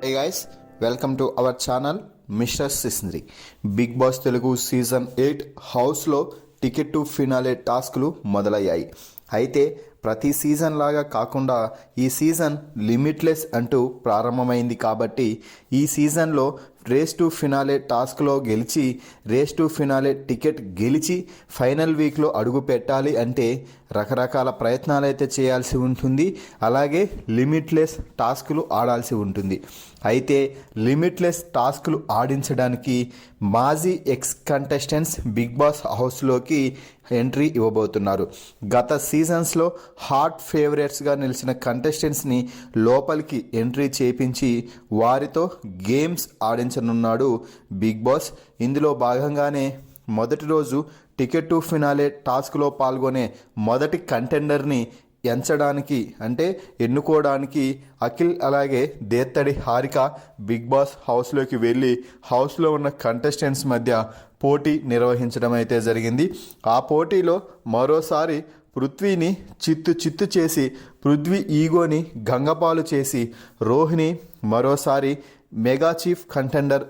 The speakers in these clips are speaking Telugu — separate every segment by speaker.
Speaker 1: Hey guys, welcome to our channel mister Sisindri. Bigg Boss Telugu season 8 హౌస్లో టికెట్ టు ఫినాలే టాస్క్లు మొదలయ్యాయి. అయితే ప్రతి సీజన్ లాగా కాకుండా ఈ సీజన్ లిమిట్లెస్ అంటూ ప్రారంభమైంది. కాబట్టి ఈ సీజన్లో రేస్ టు ఫినాలే టాస్క్లో గెలిచి రేస్ టు ఫినాలే టికెట్ గెలిచి ఫైనల్ వీక్లో అడుగు పెట్టాలి అంటే రకరకాల ప్రయత్నాలు అయితే చేయాల్సి ఉంటుంది. అలాగే లిమిట్లెస్ టాస్కులు ఆడాల్సి ఉంటుంది. అయితే లిమిట్లెస్ టాస్కులు ఆడించడానికి మాజీ ఎక్స్ కంటెస్టెంట్స్ బిగ్ బాస్ హౌస్లోకి ఎంట్రీ ఇవ్వబోతున్నారు. గత సీజన్స్లో హాట్ ఫేవరెట్స్గా నిలిచిన కంటెస్టెంట్స్ని లోపలికి ఎంట్రీ చేపించి వారితో గేమ్స్ ఆడించనున్నాడు బిగ్ బాస్. ఇందులో భాగంగానే మొదటి రోజు టికెట్ టు ఫినాలే టాస్క్లో పాల్గొనే మొదటి కంటెండర్ని ఎన్నుకోవడానికి అఖిల్ అలాగే దేత్తడి హారిక బిగ్ బాస్ హౌస్లోకి వెళ్ళి హౌస్లో ఉన్న కంటెస్టెంట్స్ మధ్య పోటీ నిర్వహించడం అయితే జరిగింది. ఆ పోటీలో మరోసారి పృథ్వీని చిత్తు చేసి పృథ్వీ ఈగోని గంగపాలు చేసి రోహిణి మరోసారి mega chief contender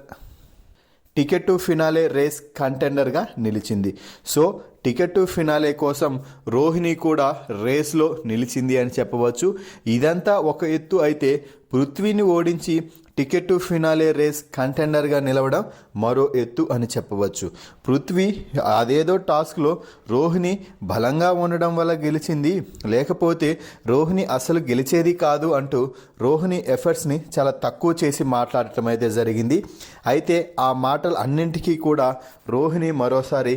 Speaker 1: ticket to finale race కంటెండర్గా నిలిచింది. సో టికెట్ టు ఫినాలే కోసం రోహిణి కూడా రేస్లో నిలిచింది అని చెప్పవచ్చు. ఇదంతా ఒక ఎత్తు అయితే పృథ్వీని ఓడించి టికెట్ టు ఫినాలే రేస్ కంటెండర్గా నిలవడం మరో ఎత్తు అని చెప్పవచ్చు. పృథ్వీ అదేదో టాస్క్లో రోహిణి బలంగా ఉండడం వల్ల గెలిచింది, లేకపోతే రోహిణి అసలు గెలిచేది కాదు అంటూ రోహిణి ఎఫర్ట్స్ని చాలా తక్కువ చేసి మాట్లాడటం అయితే జరిగింది. అయితే ఆ మాటలు అన్నింటికీ కూడా రోహిణి మరోసారి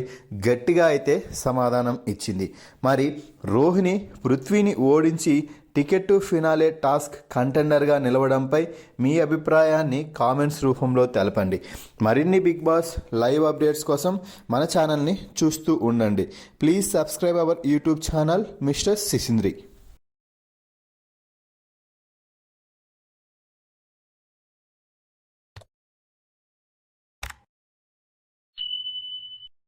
Speaker 1: గట్టిగా అయితే సమాధానం ఇచ్చింది. మరి రోహిణి పృథ్వీని ఓడించి టికెట్ టు ఫినాలే టాస్క్ కంటెండర్గా నిలవడంపై మీ అభిప్రాయాన్ని కామెంట్స్ రూపంలో తెలపండి. మరిన్ని బిగ్ బాస్ లైవ్ అప్డేట్స్ కోసం మన ఛానల్ని చూస్తూ ఉండండి. Please subscribe our YouTube channel mister సిసింద్రి.